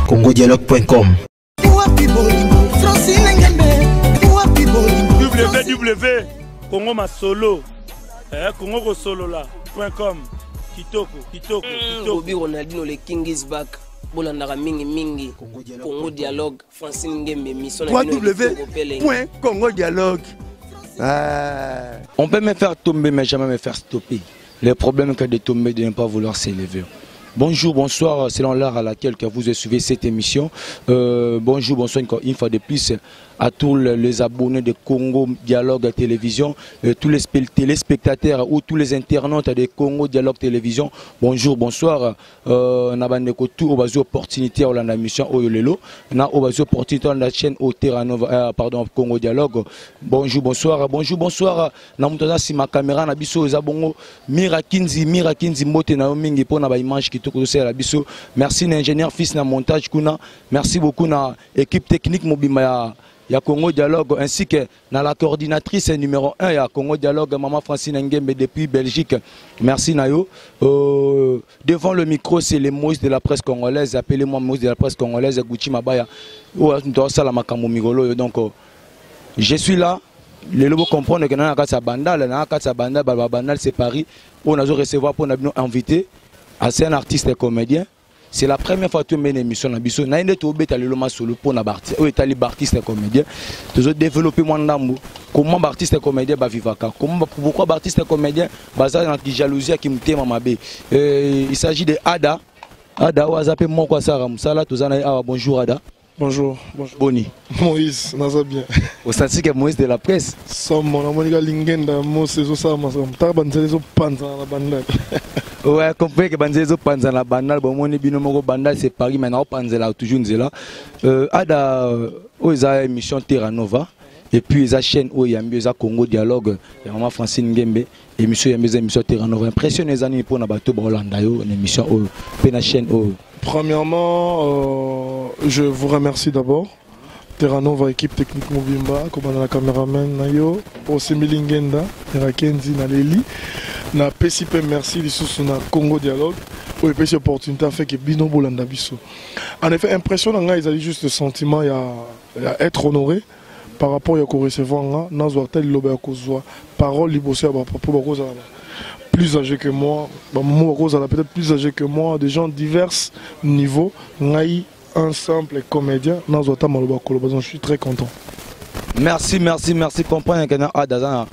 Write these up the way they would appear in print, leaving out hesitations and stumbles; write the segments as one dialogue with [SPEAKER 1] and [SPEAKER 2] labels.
[SPEAKER 1] congodialogue.com
[SPEAKER 2] www Congo Masolo Congo Solo là.com kitoko
[SPEAKER 3] Bobby Ronaldinho le King is back bolandaka mingi Congo Dialogue Francine Ngembe mission
[SPEAKER 4] www.congodialogue.
[SPEAKER 5] On peut me faire tomber mais jamais me faire stopper. Le problème est que de tomber, de ne pas vouloir s'élever. Bonjour, bonsoir, selon l'heure à laquelle vous suivez cette émission. Bonjour, bonsoir une fois de plus à tous les abonnés de Congo Dialogue Télévision, tous les téléspectateurs ou tous les internautes de Congo Dialogue Télévision. Bonjour, bonsoir. Nabandeko tout au bas opportunité à la mission Oyolelo. Na au bas opportunité la chaîne au Terranova, pardon, Congo Dialogue. Bonjour, bonsoir. Bonjour, bonsoir. Na mutoza si ma caméra na biso zabongo Mira Kinzi mbote na mingi pour na ba image qui merci l'ingénieur fils na montage kuna. Merci beaucoup na équipe technique mobima ya Congo Dialogue ainsi que na la coordinatrice numéro 1 ya Congo Dialogue maman Francine Ngembe depuis Belgique. Merci Nayo. Devant le micro c'est les Moïse de la presse congolaise, appelez-moi Moïse de la presse congolaise Gucci Mabaya. Donc je suis là. Les lobos comprennent que dans la case bandal c'est Paris. On a recevoir pour nous inviter. C'est un artiste et comédien. C'est la première fois que tu mets une émission dans Bisso. Na inde to beta le loma solo pour na artiste. O etali artiste et comédien. Tu as développé mon ndambo. Comment artiste et comédien ba vivaka? Comment pourquoi artiste et comédien bazar dans la jalousie qui me téma mabe. Il s'agit de Ada. Ada ou azapé mon quoi ça ramsala tozana ah bonjour Ada.
[SPEAKER 4] Bonjour.
[SPEAKER 5] Boni.
[SPEAKER 4] Moïse, naza bien.
[SPEAKER 5] Au senti que Moïse de la presse.
[SPEAKER 4] Somme mon amonika lingenda mo sezo ça ma ta banzelezo panza na bandal.
[SPEAKER 5] Ouais, comprenez que banzelezo panza na bandal bon moni bino moko bandal c'est Paris maintenant panzela toujours nzela. Ada oza émission Terranova et puis eza chaîne o yambi eza Congo Dialogue ya maman Francine Ngembe émission Terranova impressionné zani pour na bato ba Holanda yo une émission o pe na chaîne o.
[SPEAKER 4] Premièrement, je vous remercie d'abord. Terranova, équipe technique Mobimba, comme la caméraman Nayo, Osemili Ngenda, Kenzi Naleli, na PCP merci les na Congo Dialogue, ou les opportunités fait que Bino Bolanda Bisso. En effet, impressionnant, ils avaient juste le sentiment il y a être honoré par rapport à recevoir dans tel lobe à cause parole libossée à propos plus âgés que moi, peut-être plus âgés que moi, des gens de divers niveaux, un simple comédien, je suis très content.
[SPEAKER 5] Merci. Comprenez que Ada,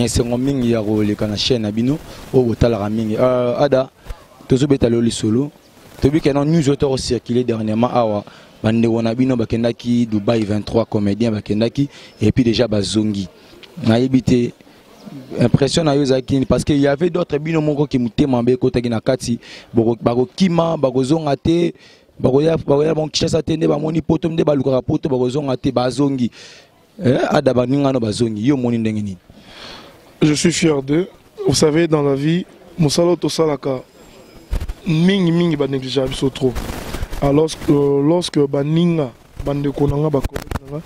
[SPEAKER 5] c'est un chaîne Abino, au Ada, tu as solo, tu as vu qu'il y a un newsletter circulé dernièrement. Bande Wanabino Bakendaki, Dubaï 23 comédiens Bakendaki, et puis déjà Bazongi. Naïbité. Impression na yozaki parce qu'il y avait d'autres binomoko qui m'étaient mambe côté na kati bago kima bago zonga te bago ya bon kishasa te ne ba moni poto mde baluka poto bago zonga te bazongi ada baninga no bazongi yo moni ndenge ni.
[SPEAKER 4] Je suis fier d'eux. Vous savez dans la vie musalo to salaka mingi ba négligeable so trop. Alors lorsque baninga bande konanga ba konanga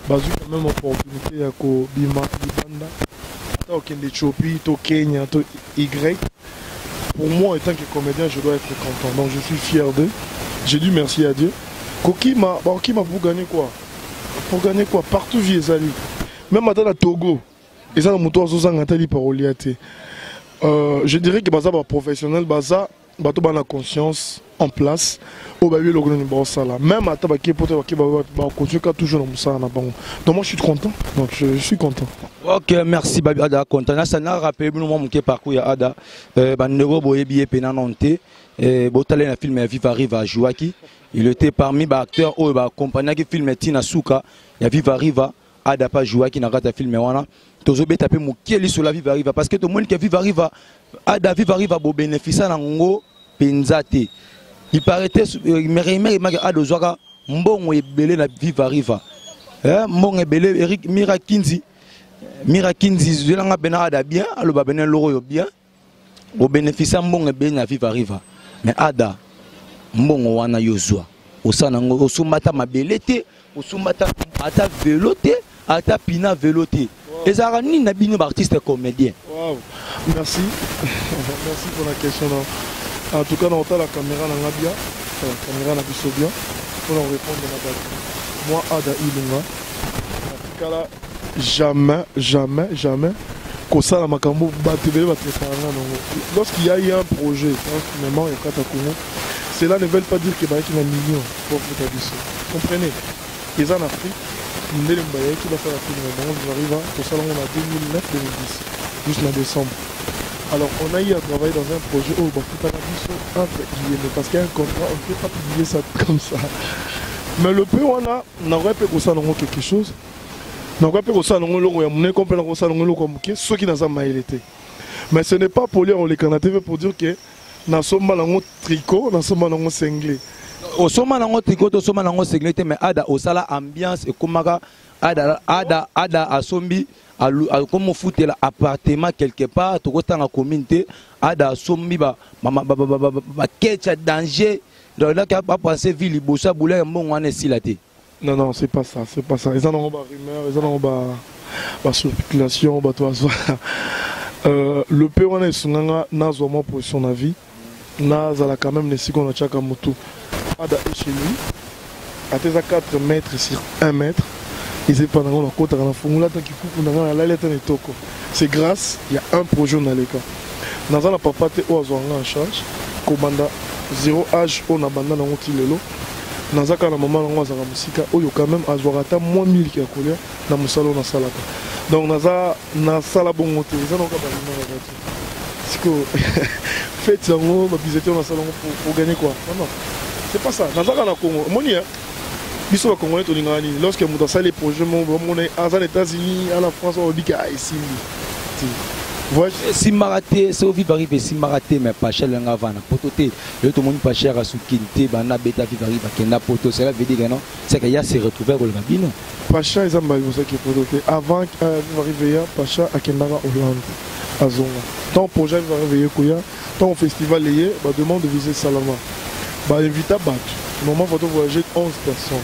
[SPEAKER 4] bazu quand même opportunité ya ko bima banda au Éthiopie, au Kenya, au Y. Pour moi, en tant que comédien, je dois être content. Donc je suis fier d'eux. J'ai dit merci à Dieu. Kokima pour gagner quoi? Pour gagner quoi? Partout via Ali. Même à Togo, et ça, je dirais que Baza professionnel, Baza, Bato la conscience en place. Même à Tabaki, continue toujours dans donc moi je suis content. Donc je suis content.
[SPEAKER 5] Ok, merci Babi Ada content. Ça n'a rappelé nous mon parcours ya Ada. Bandego boyebi penanonte. Botale na film Viva Riva Jouaki. Il était parmi les acteurs ou compagnie qui filme Tina Souka. Ya Viva Riva Ada pas Jouaki na rata film wana. Tozo be taper mokeli sur la Viva Riva parce que tout le monde qui Viva Riva Ada Viva Riva bo bénéficier na ngo penzate. Il paraîtait mais Adozwaka mbongo ebele na Viva Riva. Mbongo ebele Eric Mira Kinzi zelanga bena Ada bien aloba bena loro yo bien au bénéfice mbongo ebele na Viva Riva. Mais Ada mbongo wana yozwa osana ngo osumata mabelete osumata ata velote ata pina velote Et ça a ni artiste comédien.
[SPEAKER 4] Wow. Merci. Merci pour la question. En tout cas, on a la caméra dans la bien. La caméra dans la bien. Pour en répondre à la base. Moi, Ada Ilunga. En tout cas, là, jamais. Comme ça, la Makambo, lorsqu'il y a eu un projet, finalement, il y a Congo, cela ne veut pas dire qu'il y a un million pour vous. Comprenez? Ils en Afrique, qui va faire la film, on arrive à ça, on a 2009-2010, juste en décembre. Alors, on a eu à travailler dans un projet où parce qu'il y a un contrat, on ne peut pas publier ça comme ça. Mais le peu, on aurait pu quelque chose. Mais ce n'est pas pour lire les Canadiens pour dire que nous sommes dans tricot, nous sommes dans cinglé.
[SPEAKER 5] Au sommet dans tricot, au sommet dans cinglé, mais Ada au sala ambiance et comme Ada à Sombi, comme fout l'appartement quelque part, tout le temps en communauté, Ada à Sombi, danger, donc là, pas passer ville, Bossa Boulay, un bon on est si la tête.
[SPEAKER 4] Non, c'est pas ça. Ils en ont des rumeurs, ils en ont des spéculations, le P1 est sur une position de vie. N'a quand même les secondes à chaque moto. Ada est chez lui. À 4 mètres sur 1 mètre. Ils pas dans la côte à la formule qui coupe dans la lettre de Toko. C'est grâce, il y a un projet dans les cas. Dans la papa te en charge. Commanda 0 âge on abandonne dans l'autre. Dans un cas, la maman a la musique, il y a quand même à moins 1000 qui a collé dans le salon. Donc, dans la salle à bon moteur, ils ont parce que faites ça, vous visitez dans le salon pour gagner quoi? Non, c'est pas ça. Dans un cas, la Congo, ils sont congolais, lorsque vous avez les projets, aux États-Unis, à la France, on dit qu'il y a ici.
[SPEAKER 5] Si maraté, c'est au vivre si maraté, mais pas cher l'un avant. Pototé, le tout le monde pas cher à Soukinte, Bana Beta vivre qui n'a poto, cela veut dire que non, c'est qu'il y a s'est retrouvé au Gabino.
[SPEAKER 4] Pacha, ils ont mal ça qui est pototé. Avant d'arriver à Pacha, à Kendara, Hollande, à Zonga. Tant projet va arriver Kouya, tant festival lié, demande de viser Salama. Invite à battre. Normalement, il faut voyager 11 personnes.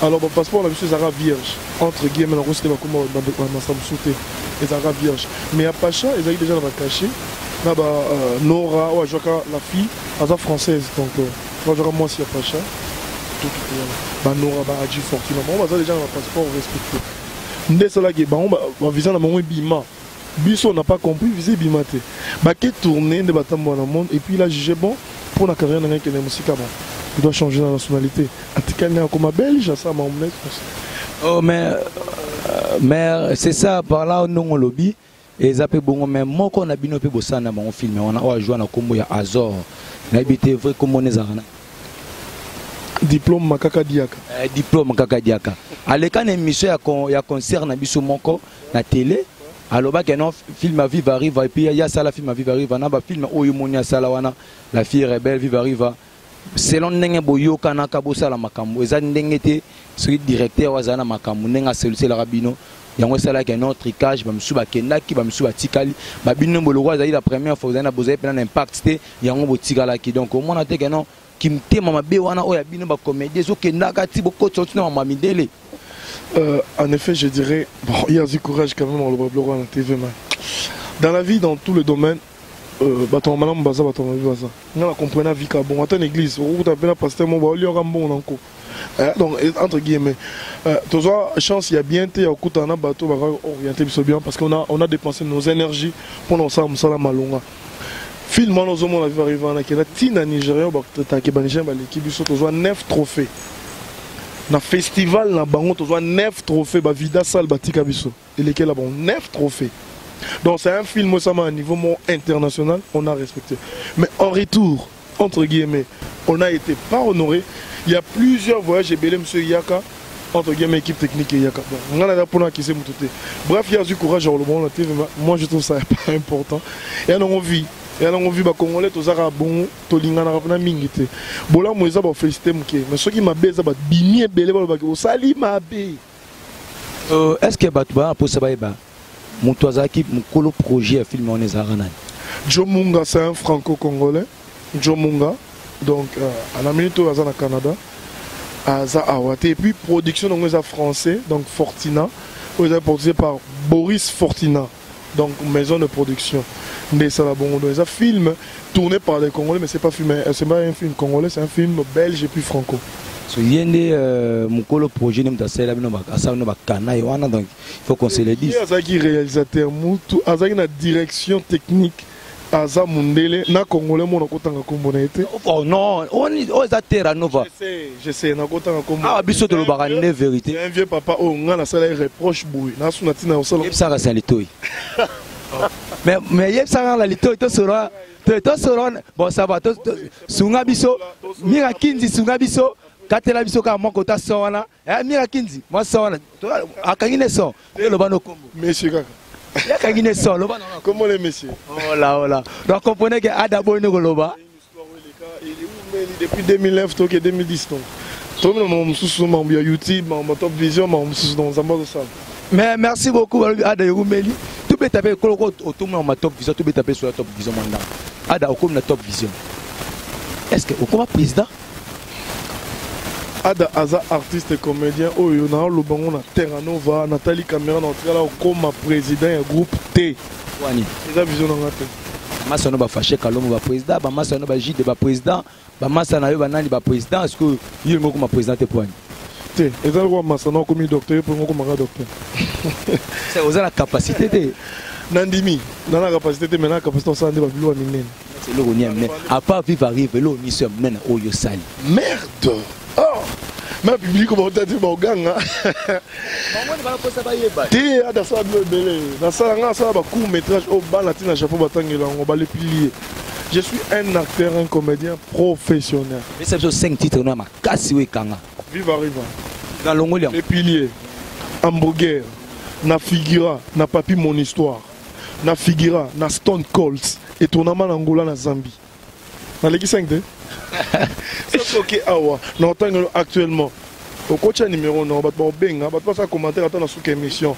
[SPEAKER 4] Alors, mon passeport, on a vu ces arabes vierges. Entre guillemets, on a reçu les arabes vierges. Mais à Pacha, ils ont déjà caché. Nora, la fille, elle est française. Donc, moi aussi à Pacha. Nora, Adji Fortuna. On va déjà un passeport respecté. On va viser dans Bima. Bisso n'a pas compris, viser Bima. Qui tourner de bâtiment dans le monde. Et puis là, j'ai bon, pour la carrière, il y a une musique avant. Il doit changer la nationalité. En tout cas, il y a comme belge, ça m'a emmené.
[SPEAKER 5] Oh, mais c'est ça, par là, on lobby. Et ça peut bon, mais moi, quand on a bien fait ça dans mon film, on a joué à Combo, il y a Azor. On a habité vrai comme on est à
[SPEAKER 4] diplôme Makaka Diaka.
[SPEAKER 5] Diplôme Makaka Diaka. À l'écran, il y a concert dans la télé. Alors, il y a un film à vivre arrive, et puis il y a ça, la film à vivre arrive, il y a un film où il y a ça, la fille rebelle vivre arrive. Selon ndenge boyoka na kabosala makambo eza ndenge te celui directeur wazana makambo ndenge celui la rabino yango sala ka notre tricage ba msuba kendaki ba msuba tikali ba bino boloko azali la première fois ozana bozaye pena na impact te yango botikala ki donc au mona te que non kimtema mabe wana oya bino ba comédie so kendaka ti bokotso tina mama midele.
[SPEAKER 4] En effet, je dirais bon, il y a du courage quand même dans le blog à la TV man. Dans la vie, dans tous les domaines. Baton madame baza baton baza on comprenait vie ka bon attends église on t'a bien pasteur mon ba liora bon encore donc entre guillemets toujours chance il y a bien été au coup na bateau va orienter bien parce qu'on a dépensé nos énergies pendant ça musala malonga film nos hommes on va arriver en Kenya tina Nigeria ba ta ba Nigeria ba l'équipe biso toujours 9 trophées na festival na bango toujours 9 trophées ba vida sal batika biso et lesquels là bon 9 trophées. Donc c'est un film à un niveau international, on a respecté. Mais en retour, entre guillemets, on n'a été pas honoré. Il y a plusieurs voyages, et M. Yaka, entre guillemets, équipe technique et Yaka. On a pour qui c'est moutoté. Bref, il y a du courage dans le monde. Moi je trouve ça pas important. Et on a envie. Et on a envie de Congolais, tous les Arabes, tous les Arabes, mingité. Bon là, moi, je vais féliciter. Mais ceux qui m'abaissent, ça va bien belé, sali m'abaisse.
[SPEAKER 5] Est-ce que Batouba pour ça va mon toazaki, mon colo projet à filmer en Ezarana.
[SPEAKER 4] Joe Munga, c'est un franco-congolais. Joe Munga, donc à la minute où il est au Canada, à Zawate. Et puis production donc français, donc Fortina. Vous êtes porté par Boris Fortina, donc maison de production. C'est un film tourné par des Congolais, mais c'est pas un film congolais, c'est un film belge et puis franco.
[SPEAKER 5] Il projet donc il faut qu'on se le dise.
[SPEAKER 4] Azaki réalisateur mutu, Azaki na direction technique, Aza Mundele, na Congolais mon kotanga kombo na été.
[SPEAKER 5] Oh non, on est à Terra Nova.
[SPEAKER 4] Je sais, na kotanga kombo.
[SPEAKER 5] Ah biso de l'obarane vérité.
[SPEAKER 4] Un vieux papa oh ngana sala reproche boui. Na sunatina au salon.
[SPEAKER 5] Ça c'est litoy. Mais yeb ça la litoy to sera bon ça va to sunga biso mira kinzi sunga biso katela biso ka moko ta sona mira kinzi moi sona akangine son le bano kombo
[SPEAKER 4] monsieur kaka
[SPEAKER 5] ya kangine son le bano
[SPEAKER 4] comment les messieurs
[SPEAKER 5] oh là donc comprenez que adabo ne goloba
[SPEAKER 4] depuis 2009 to 2010 donc tout le monde sous mon YouTube mon Top Vision mon sous dans un mode de salle.
[SPEAKER 5] Mais merci beaucoup Ada Youmeli. Tout peut taper autour de ma Top Vision, tout peut taper sur la Top Vision maintenant. Ada au la Top Vision. Est-ce que au comme président
[SPEAKER 4] Ada Aza artiste et comédien oh yo na lo bango na Terra Nova Nathalie Caméra na là comme président du groupe T.
[SPEAKER 5] Wani.
[SPEAKER 4] C'est la vision na ngate.
[SPEAKER 5] Massa no ba fâché Kalongo ba président, ba massa no ba Jide ba président, ba massa na yo ba nani ba président, est-ce que il mo comme président te poigne.
[SPEAKER 4] Et ça, on a commis docteur pour comme docteur.
[SPEAKER 5] C'est aux la capacité de
[SPEAKER 4] Nandimi, dans la capacité mais la capacité ça ne va plus loin ni.
[SPEAKER 5] C'est le ronier mais à part vivre arriver là ni se mène au yo sali.
[SPEAKER 4] Merde. Oh. Mais public comment t'as dit bon gang hein.
[SPEAKER 5] Maman va pas ça ba yeba.
[SPEAKER 4] Té ada ça belé. Dans ça nga ça ba court métrage au bas latina chapeau batangela on va les piliers. Je suis un acteur, un comédien professionnel.
[SPEAKER 5] Mais c'est 5 titres on a ma Kassiwe Kanga.
[SPEAKER 4] Viva Riva.
[SPEAKER 5] Dans l'Ongolia.
[SPEAKER 4] Les piliers. Hamburger. Na Figura. Na Papi Mon Histoire. Na Figura. Na Stone Cold. Et tournament en Angola na Zambie. Na l'équipe 5 de. C'est ok awa. Non actuellement. Au coach numéro non. Bat ba benga. Bat pas ça commentaire attends sur quelle émission.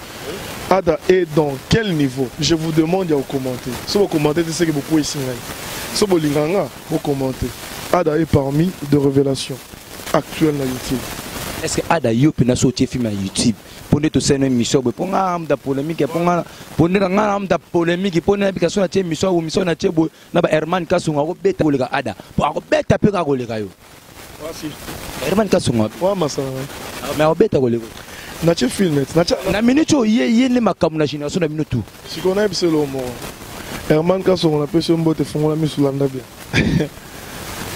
[SPEAKER 4] Ada est dans quel niveau? Je vous demande à vous commenter. Si vous commentez, c'est ce que vous pouvez signaler. Si vous l'inganga, vous commentez. Ada est parmi de révélations actuelles dans YouTube.
[SPEAKER 5] Est-ce que Ada Yop n'a sorti film à YouTube? Pour nous tous une émission, pour nous am polémique, pour nous am polémique, pour nous application à émission ou mission à Tchebo, na ba Herman Kasunga ko beta kolega Ada. Pour beta pe ka kolega yo.
[SPEAKER 4] Voici.
[SPEAKER 5] Herman Kasunga.
[SPEAKER 4] Wa masala.
[SPEAKER 5] Mais on beta kolega.
[SPEAKER 4] Nache film
[SPEAKER 5] na minute ye ne makamu na génération na minute tout.
[SPEAKER 4] Si on a c'est le mot. Herman Kasunga on appelle son botte fond la mise sur l'anda bien.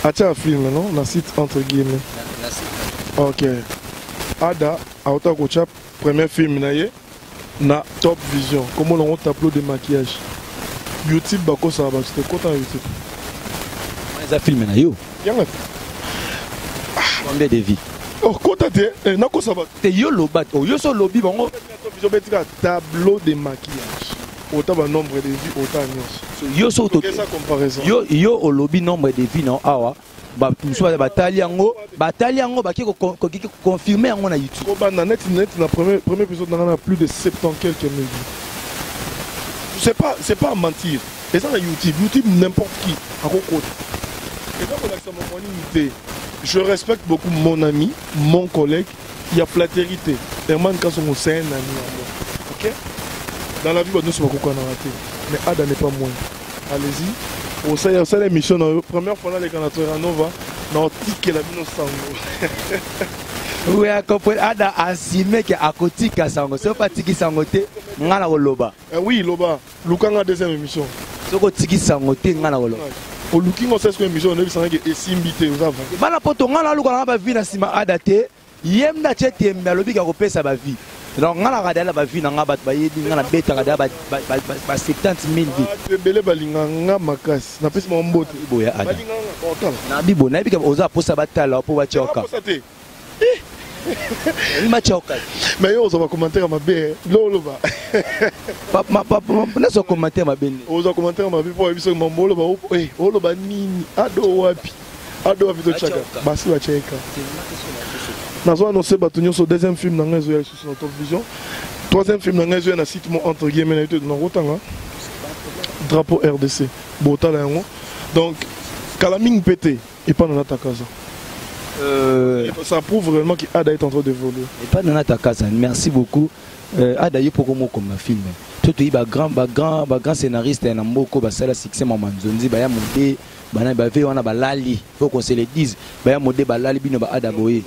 [SPEAKER 4] Acha film non, na site entre guillemets. OK. Ada auta kocha premier film na Top Vision. Comment on tableau de maquillage. YouTube bako ça va c'était content YouTube.
[SPEAKER 5] Mais film na yo.
[SPEAKER 4] Yanga.
[SPEAKER 5] Combien de vies?
[SPEAKER 4] Oh, kota te na ko ça va.
[SPEAKER 5] Te yo lobat, yo so lobi bango.
[SPEAKER 4] Vision betika tableau de maquillage. Autant ba nombre de vies autant nyos.
[SPEAKER 5] Yo so to.
[SPEAKER 4] Quelle comparaison?
[SPEAKER 5] Yo au lobby nombre de vies non awa. Ba soit batali yango ba ki ko confirmer yango na YouTube.
[SPEAKER 4] Ko ba na net na premier épisode na plus de 70 quelques mille vues. C'est pas mentir. Et ça na YouTube n'importe qui à côté. Et donc on a ça mon unité. Je respecte beaucoup mon ami, mon collègue, il y a flatérité. Herman Kassongo c'est un ami à moi. OK? Dans la vie nous sommes beaucoup raté. Mais Ada n'est pas moins. Allez-y. Au sein de l'émission, la première fois, les Terra Nova, on tique la vie
[SPEAKER 5] oui, à comprendre. Ada assumé que à côté de Sango, c'est pas tiki sangoté, ngana loba.
[SPEAKER 4] Oui, loba. Lukanga deuxième émission.
[SPEAKER 5] C'est que tiki sangoté, ngana loba.
[SPEAKER 4] Au looking, on sait ce que l'émission on a vu ça que esimbité aux avant.
[SPEAKER 5] Bana poto ngana lukanga ba vie na sima Ada te, yem na chete melobi ka kopesa ba vie. Donc ngana radala ba vie na ngaba ba yedi ngana beta radala ba 70 000 vies.
[SPEAKER 4] Belé balinga nga makas. Na pesi mo mbote.
[SPEAKER 5] Boya Ada.
[SPEAKER 4] Balinga nga kontal.
[SPEAKER 5] Na bibo na bika oza posa batala po ba choka. Il m'a choqué.
[SPEAKER 4] Mais yo on va commenter ma bé. Lolo ba.
[SPEAKER 5] Papa na so commenter ma bé.
[SPEAKER 4] On va commenter ma bé pour biso mbolo ba. Eh, olo ba nini? Ado wapi? Ado wapi to chaka. Basi wa cheka. Nous avons annoncé le deuxième film dans le Top Vision. Troisième film dans le site entre guillemets drapeau RDC. Donc, Kalaming pété et pas dans ta casa. Ça prouve réellement qu'Ada est en train d'évoluer.
[SPEAKER 5] Et pas dans ta casa. Merci beaucoup. ada yo poko moko ma film to to ba grand scénariste na mboko ba sala succès mama nzonzi ba ya modé bana ba ve wana ba lali faut qu'on se le dise ba ya modé ba lali bino ba ada boye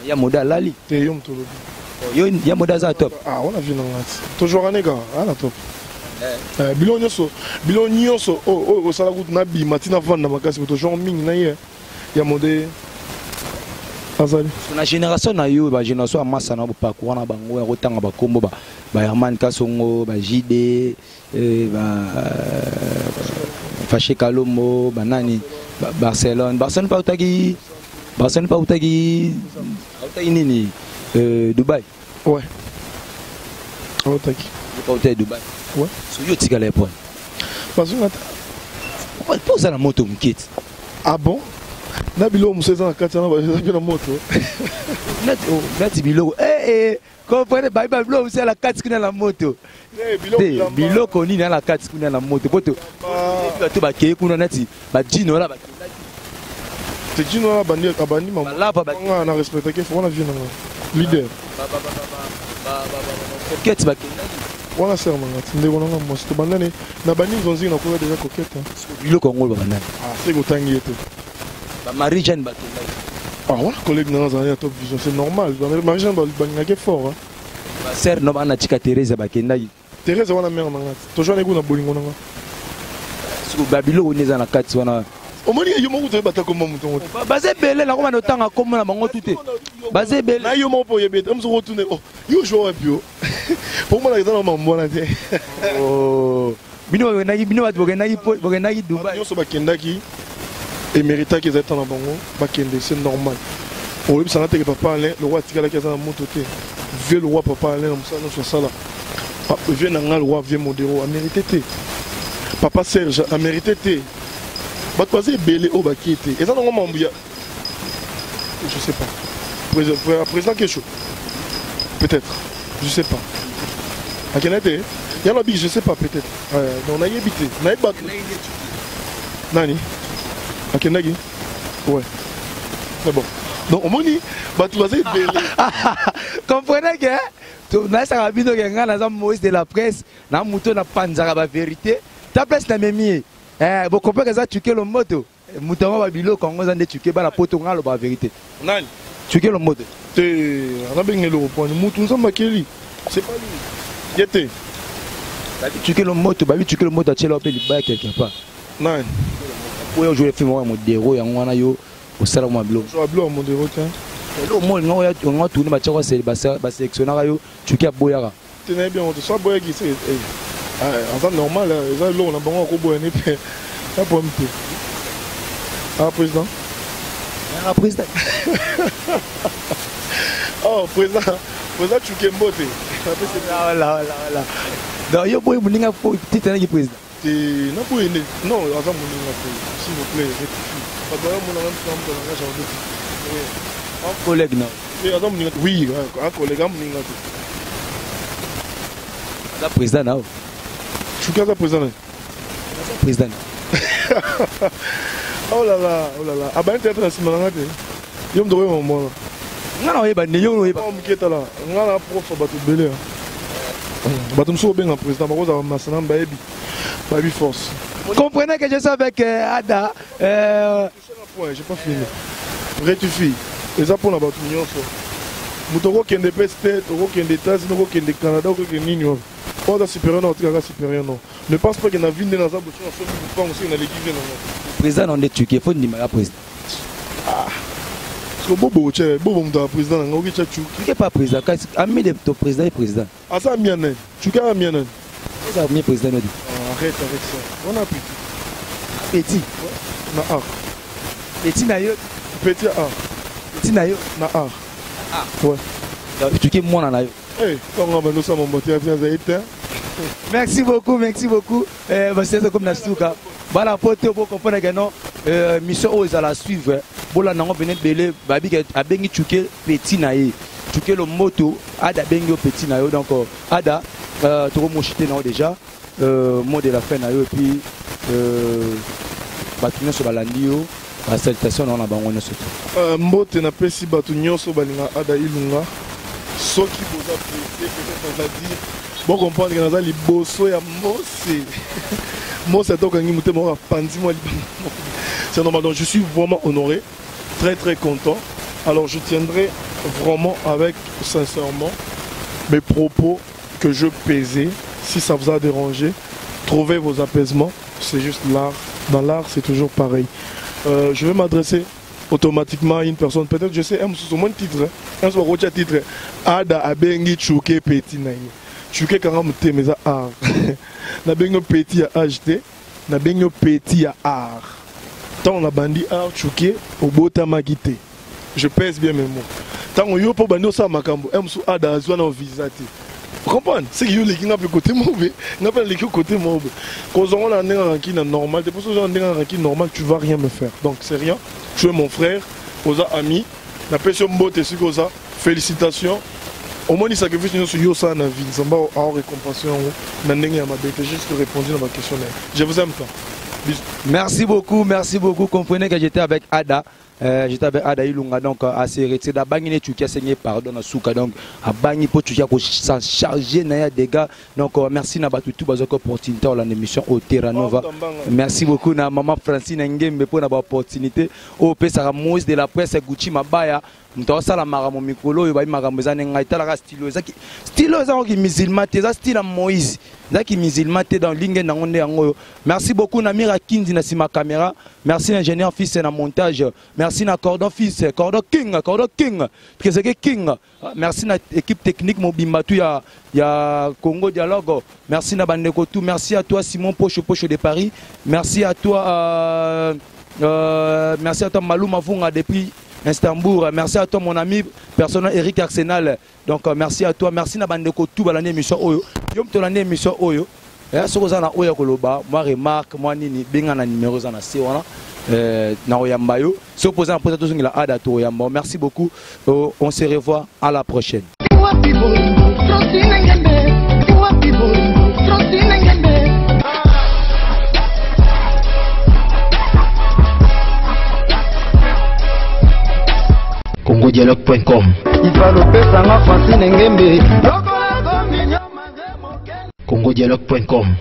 [SPEAKER 5] ya modé lali
[SPEAKER 4] te yo mtolo
[SPEAKER 5] yo ya modé za top
[SPEAKER 4] on a vu non toujours un gars ala top bilon nyonso o sala kutu na bi matina vanda makasi to genre mingi na ye ya modé azali
[SPEAKER 5] na génération na yo ba génération amasa na ba ko wana bango ya kotanga ba kombo ba Herman Kasongo ba JD ba Faché Kalomo ba nani Barcelone pa utaki nini Dubaï
[SPEAKER 4] ouais utaki
[SPEAKER 5] pa utaki Dubaï
[SPEAKER 4] ouais
[SPEAKER 5] so yo tika les points
[SPEAKER 4] parce que
[SPEAKER 5] pour ça la moto mkit
[SPEAKER 4] ah bon na bilo museza na kati na ba na moto
[SPEAKER 5] nati bilo comprenez ba bilo museza la kati kuna la moto bilo koni na la kati kuna la moto poto to ba ke kuna nati ba jino la ba
[SPEAKER 4] te jino la bandi mama
[SPEAKER 5] la ba
[SPEAKER 4] na respecter que faut on a vu na leader
[SPEAKER 5] coquette ba
[SPEAKER 4] wana ser mangati ndeko nanga mosi to bandane na bandi nzonzi na koya déjà coquette
[SPEAKER 5] bilo kongo ba bandane
[SPEAKER 4] c'est ko tangi ete
[SPEAKER 5] ba Marie-Jeanne ba
[SPEAKER 4] voilà collègue na za top vision c'est normal Marie-Jeanne ba ngake fort hein
[SPEAKER 5] ba ser no ba na tika Thérèse ba kendaki
[SPEAKER 4] Thérèse wana mère mangati to jona ego na bolingo nanga
[SPEAKER 5] su ba bilo oneza na kati wana
[SPEAKER 4] omoni yo moko to bata ko mamuto ngoto
[SPEAKER 5] baze bele na ko na tanga ko na bango tuté baze bele
[SPEAKER 4] na yo moko yebeta amzo retourner oh yo joue bio pour moi la mambo na te
[SPEAKER 5] oh bino bogenaki Dubaï
[SPEAKER 4] yo so bakendaki et mérita qu'ils étaient dans bango bakende c'est normal au lieu ça na te que papa Alain le roi tikala ki za moto te vieux le roi papa Alain na musala so sala vieux na le roi vieux modéro a mérité te papa Serge a mérité te batwaze belé o bakete et ça non mambuya je sais pas président quelque chose peut-être je sais pas à quel était il y a la bille je sais pas peut-être on a habité on a battu nani à quel nagi ouais c'est bon donc au moni batwaze belé
[SPEAKER 5] comprenez que tu na ça bino que ngana za Moïse de la presse na muto na panzaka ba vérité ta place na memi bon comprenez que ça tu que le moto muto ba bilo kongo za nde tu que ba la poto ngalo ba vérité
[SPEAKER 4] nani
[SPEAKER 5] tu que le moto
[SPEAKER 4] te on a bien le point muto nzamba keli c'est pas lui yete
[SPEAKER 5] tu que le moto ba tu que le moto a tchela pe liba quelque part
[SPEAKER 4] nani
[SPEAKER 5] pour jouer film moi modéro ya ngwana yo au salon mo blo
[SPEAKER 4] so blo modéro tiens
[SPEAKER 5] le mo ngo ya ngo tourner ba tchwa c'est ba sélectionneur yo tu que boyara
[SPEAKER 4] tenez bien on so boya qui c'est en temps normal ça là on a bon ko boya ne pe ça pour me président
[SPEAKER 5] président
[SPEAKER 4] oh président tu kembote
[SPEAKER 5] voilà donc yo boy muninga po titana ki président
[SPEAKER 4] na boy non asa muninga po s'il vous plaît pas boya munanga mtambo na jardin
[SPEAKER 5] un collègue non
[SPEAKER 4] asa muninga oui un collègue muninga
[SPEAKER 5] la président now
[SPEAKER 4] tu qu'est
[SPEAKER 5] président
[SPEAKER 4] oh là là ah ben tu es dans ce moment yo mdowe mon
[SPEAKER 5] ngana oyeba ne yo oyeba
[SPEAKER 4] mketa la ngana prof bato belé bato mso benga président bakoza masana baebi babi force
[SPEAKER 5] comprenez que je suis avec Ada
[SPEAKER 4] j'ai pas fini rectifie et ça pour la bato nyonso mutoko kende peste toko kende États-Unis ko kende Canada ko kende nini on a supérieur non tika supérieur non ne pense pas que na vinde na za bocho na so pas aussi na l'église non
[SPEAKER 5] président on est tué faut ni ma président
[SPEAKER 4] parce que bobo che bobo mda président nga oki cha chu
[SPEAKER 5] qui est pas président ami de ton président et président
[SPEAKER 4] asa miane tu ka miane
[SPEAKER 5] ça mi président nous dit
[SPEAKER 4] arrête avec ça on a
[SPEAKER 5] petit
[SPEAKER 4] na a
[SPEAKER 5] petit na yo
[SPEAKER 4] petit a
[SPEAKER 5] petit na yo
[SPEAKER 4] na a ouais
[SPEAKER 5] tu que moi na yo
[SPEAKER 4] eh quand on va nous ça mon moteur vient zaïta
[SPEAKER 5] merci beaucoup c'est comme na stuka voilà pote pour comprendre que non mission aux à la suivre bola nango venait belé babi que abengi chuke petit na ye chuke le moto ada bengi petit na yo donc ada to mochité na déjà mot de la fin na yo et puis batuna sur balandi yo la salutation na bango na soto
[SPEAKER 4] mbote na pesi batu nyonso balinga ada ilunga soki boza pressé peut-être on va dire bon comprendre que naza liboso ya Mose Mose tokangi mutema wa pandi moi c'est normal. Donc je suis vraiment honoré, très très content. Alors je tiendrai vraiment avec sincèrement mes propos que je pesais. Si ça vous a dérangé, trouvez vos apaisements, c'est juste l'art. Dans l'art c'est toujours pareil. Je vais m'adresser automatiquement à une personne, peut-être je sais, un mon titre, un autre titre, Ada Abengi Chouke Petit Naï. Chouke Karamute Meza Art. Nabengo Petit à acheter, Nabengo Petit à art. Tant on a bandi art Chouke, au bota magité. Je pèse bien mes mots. Tant on y a pas bandi au Samakambo, Ada Azouana visate. Vous comprenez? C'est que les gens côté mauvais, n'a pas les côté mauvais. Quand on a un ranking normal, c'est pour ça que on a un ranking normal, tu vas rien me faire. Donc c'est rien. Tu es mon frère, aux amis, la personne botte et ça. Félicitations. Au moins il sacrifice nous sur Yosa na vie, ça va en récompense na ndenge ya mabe. J'ai juste répondu à ma question. Je vous aime tant. Bisous.
[SPEAKER 5] Merci beaucoup. Comprenez que j'étais avec Ada. J'étais avec Ada Ilunga, donc à se retirer d'Abangine Tchoukia Seigneur pardon à Souka, donc à Bangi pour Tchoukia pour s'en charger na des gars. Donc merci na batutu bazoko opportunité dans l'émission au Terranova. Merci beaucoup na maman Francine Ngembe pour la opportunité. Au pesa Moïse de la presse Gucci Mabaya. Mtawasala magambo mikolo yo ba magambo ezane ngai talaka stylo ezaki musulman te za style Moïse zaki musulman te dans lingue na ngonde yango. Merci beaucoup na Mira Kinzi na sima caméra. Merci l'ingénieur fils na montage. Merci na Cordon fils, Cordon King, parce que King. Merci na équipe technique Mobimba tout ya Congo Dialogue. Merci na bandeko tout. Merci à toi Simon Poche de Paris. Merci à toi Malou Mavunga depuis Istanbul. Merci à toi mon ami personnel Eric Arsenal. Donc merci à toi, merci na bandeko tout balane émission oyo. Yom to l'année émission oyo. Ce que na oyo koloba, moi remarque moi nini benga na numéro za na se wana na oyamba yo. Se opposé en poser tout la ada to oyamba. Merci beaucoup. On se revoit à la prochaine.
[SPEAKER 1] CongoDialogue.com CongoDialogue.com